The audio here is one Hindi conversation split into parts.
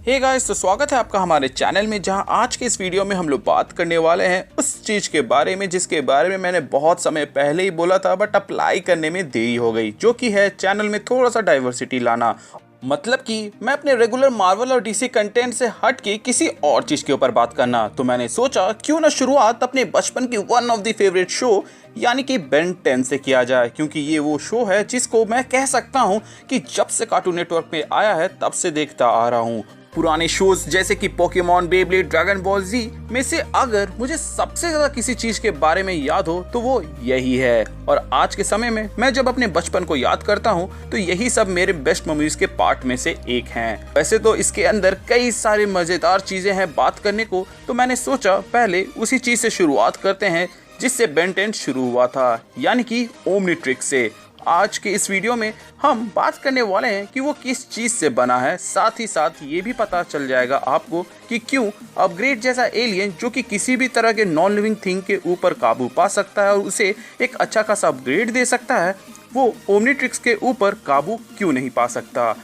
हे गाइस, तो स्वागत है आपका हमारे चैनल में, जहां आज के इस वीडियो में हम लोग बात करने वाले हैं उस चीज़ के बारे में जिसके बारे में मैंने बहुत समय पहले ही बोला था बट अप्लाई करने में देरी हो गई, जो कि है चैनल में थोड़ा सा डाइवर्सिटी लाना। मतलब कि मैं अपने रेगुलर मार्वल और डीसी कंटेंट से हट के किसी और चीज़ के ऊपर बात करना। तो मैंने सोचा क्यों ना शुरुआत अपने बचपन की one of the favourite show यानी कि बेन 10 से किया जाए, क्योंकि ये वो शो है जिसको मैं कह सकता हूँ कि जब से कार्टून नेटवर्क पे आया है तब से देखता आ रहा हूँ। पुराने शोज जैसे कि पोकेमॉन, बेब्लेड, ड्रैगन बॉल जी में से अगर मुझे सबसे ज्यादा किसी चीज के बारे में याद हो तो वो यही है। और आज के समय में मैं जब अपने बचपन को याद करता हूँ तो यही सब मेरे बेस्ट मेमोरीज के पार्ट में से एक हैं। वैसे तो इसके अंदर कई सारे मजेदार चीजें हैं बात करने को, तो मैंने सोचा पहले उसी चीज से शुरुआत करते हैं जिससे बेन 10 शुरू हुआ था, यानी कि ओमनीट्रिक्स से। आज के इस वीडियो में हम बात करने वाले हैं कि वो किस चीज़ से बना है, साथ ही साथ ये भी पता चल जाएगा आपको कि क्यों अपग्रेड जैसा एलियन जो कि किसी भी तरह के नॉन लिविंग थिंग के ऊपर काबू पा सकता है और उसे एक अच्छा खासा अपग्रेड दे सकता है, वो ओमनीट्रिक्स के ऊपर काबू क्यों नहीं पा सकता।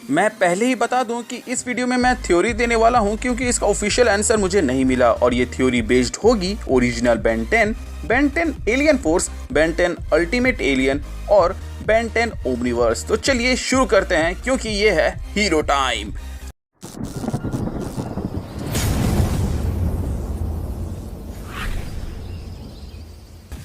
मैं पहले ही बता दूं कि इस वीडियो में मैं थ्योरी देने वाला हूं, क्योंकि इसका ऑफिशियल आंसर मुझे नहीं मिला और ये थ्योरी बेस्ड होगी original Ben 10 alien force, Ben 10 ultimate alien और बेन 10 ओमनीवर्स। तो चलिए शुरू करते हैं, क्योंकि ये है hero time.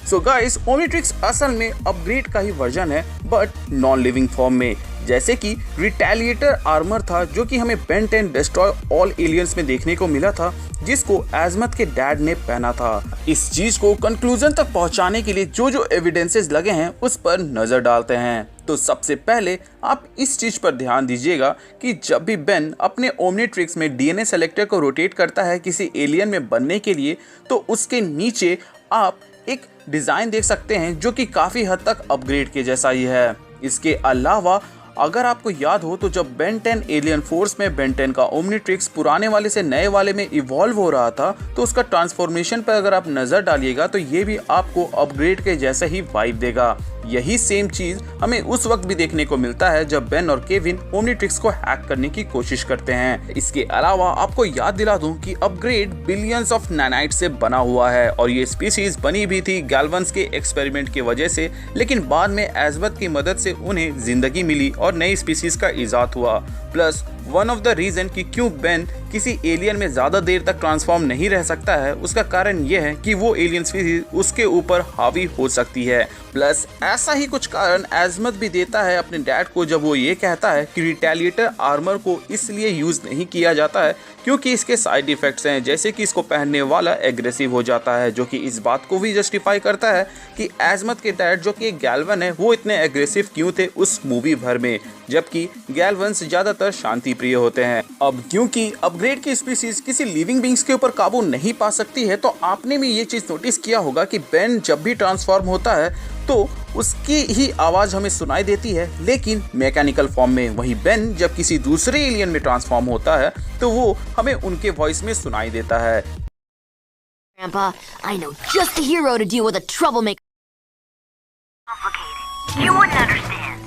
So guys, Omnitrix असल में अपग्रेड का ही वर्जन है बट नॉन लिविंग फॉर्म में। जैसे कि रिटेलिएटर आर्मर था जो कि हमें बेन 10 डिस्ट्रॉय ऑल एलियंस में देखने को मिला था, जिसको एजमथ के डैड ने पहना था। इस चीज को कंक्लूजन तक पहुंचाने के लिए जो एविडेंसेस लगे हैं उस पर नजर डालते हैं। तो सबसे पहले आप इस चीज पर ध्यान दीजिएगा कि जब भी बेन अपने ओमनीट्रिक्स में डीएनए सेलेक्टर को रोटेट करता है किसी एलियन में बनने के लिए, तो उसके नीचे आप एक डिजाइन देख सकते हैं जो कि काफी हद तक अपग्रेड के जैसा ही है। इसके अलावा अगर आपको याद हो तो जब बेन 10 एलियन फोर्स में बेन 10 का ओमनीट्रिक्स पुराने वाले से नए वाले में इवॉल्व हो रहा था, तो उसका ट्रांसफॉर्मेशन पर अगर आप नजर डालिएगा तो ये भी आपको अपग्रेड के जैसा ही वाइब देगा। यही सेम चीज हमें उस वक्त भी देखने को मिलता है जब बेन और केविन ओमनीट्रिक्स को हैक करने की कोशिश करते हैं। इसके अलावा आपको याद दिला दूं कि अपग्रेड बिलियंस ऑफ नैनाइट से बना हुआ है और ये स्पीसीज बनी भी थी गैल्वन्स के एक्सपेरिमेंट की वजह से, लेकिन बाद में एजमथ की मदद से उन्हें जिंदगी मिली और नई स्पीसीज का इजाद हुआ। Plus one of the reason कि क्यों बेन किसी एलियन में ज्यादा देर तक ट्रांसफॉर्म नहीं रह सकता है, उसका कारण यह है कि वो एलियन स्पीसीज उसके ऊपर हावी हो सकती है। प्लस ऐसा ही कुछ कारण एजमथ भी देता है अपने डैड को जब वो ये कहता है कि रिटेलिएटर आर्मर को इसलिए यूज नहीं किया जाता है क्योंकि इसके साइड इफेक्ट्स हैं, जैसे कि इसको पहनने वाला एग्रेसिव हो जाता है, जो कि इस बात को भी जस्टिफाई करता है कि एजमथ के डैड जो कि एक गैल्वन है वो इतने एग्रेसिव क्यों थे उस मूवी भर में, जबकि गैल्वन्स ज्यादातर शांति प्रिय होते हैं। अब क्योंकि अपग्रेड की स्पीसीज किसी लिविंग बींग्स के ऊपर काबू नहीं पा सकती है, तो आपने भी ये चीज नोटिस किया होगा कि बेन जब भी ट्रांसफॉर्म होता है तो उसकी ही आवाज हमें सुनाई देती है, लेकिन मैकेनिकल फॉर्म में। वहीं बेन जब किसी दूसरे एलियन में ट्रांसफॉर्म होता है तो वो हमें उनके वॉइस में सुनाई देता है। Grandpa, I know just the hero to deal with a troublemaker. You wouldn't understand.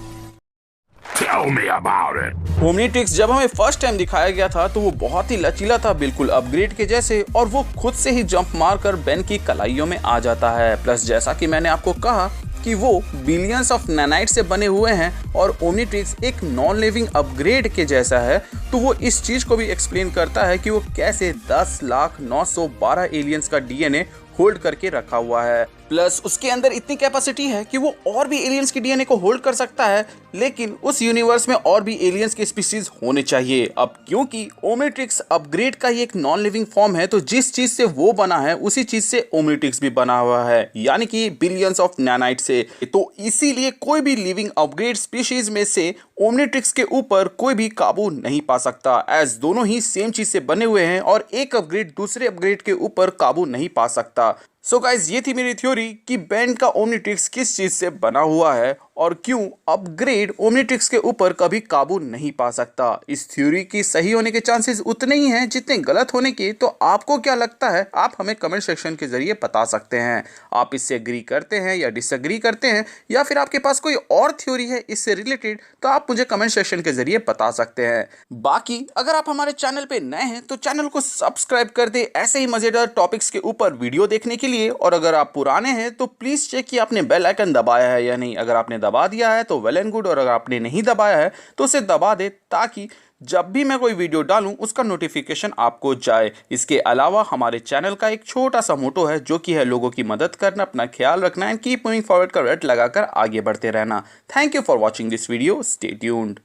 Tell me about it. Omnitrix जब हमें फर्स्ट टाइम दिखाया गया था तो वो बहुत ही लचीला था, बिल्कुल अपग्रेड के जैसे, और वो खुद से ही जंप मारकर बेन की कलाइयों में आ जाता है। प्लस जैसा कि मैंने आपको कहा कि वो बिलियंस ऑफ नैनाइट से बने हुए हैं और ओमनीट्रिक्स एक नॉन लिविंग अपग्रेड के जैसा है, तो वो इस चीज को भी एक्सप्लेन करता है कि वो कैसे 10,912 एलियंस का डीएनए होल्ड करके रखा हुआ है। प्लस उसके अंदर इतनी कैपेसिटी है कि वो और भी एलियंस के डीएनए को होल्ड कर सकता है, लेकिन उस यूनिवर्स में और भी एलियंस के स्पीसीज होने चाहिए। अब क्योंकि ओमनीट्रिक्स अपग्रेड का ही एक नॉन लिविंग फॉर्म है, तो जिस चीज से वो बना है उसी चीज से ओमनीट्रिक्स भी बना हुआ है, यानी कि बिलियंस ऑफ नैनाइट से। तो इसीलिए कोई भी लिविंग अपग्रेड स्पीशीज में से ओमनीट्रिक्स के ऊपर कोई भी काबू नहीं पा सकता, एज दोनों ही सेम चीज से बने हुए हैं और एक अपग्रेड दूसरे अपग्रेड के ऊपर काबू नहीं पा सकता। सो गाइज, ये थी मेरी थ्योरी कि बेन का ओमनीट्रिक्स किस चीज से बना हुआ है और क्यों अपग्रेड ओमनीट्रिक्स के ऊपर कभी काबू नहीं पा सकता। इस थ्योरी की सही होने के चांसेस उतने ही हैं जितने गलत होने के। तो आपको क्या लगता है, आप हमें कमेंट सेक्शन के जरिए बता सकते हैं। आप इससे एग्री करते हैं या डिसएग्री करते हैं, या फिर आपके पास कोई और थ्योरी है इससे रिलेटेड, तो आप मुझे कमेंट सेक्शन के जरिए बता सकते हैं। बाकी अगर आप हमारे चैनल पे नए हैं तो चैनल को सब्सक्राइब कर दे ऐसे ही मजेदार टॉपिक्स के ऊपर वीडियो देखने के लिए। और अगर आप पुराने हैं तो प्लीज चेक कि आपने बेल आइकन दबाया है या नहीं। अगर आपने दबा दिया है तो वेल एंड गुड, और अगर आपने नहीं दबाया है तो उसे दबा दे, ताकि जब भी मैं कोई वीडियो डालूं उसका नोटिफिकेशन आपको जाए। इसके अलावा हमारे चैनल का एक छोटा सा मोटो है, जो कि है लोगों की मदद करना, अपना ख्याल रखना एंड कीप मूविंग फॉरवर्ड का रट लगाकर आगे बढ़ते रहना। Thank you for watching this video, stay tuned.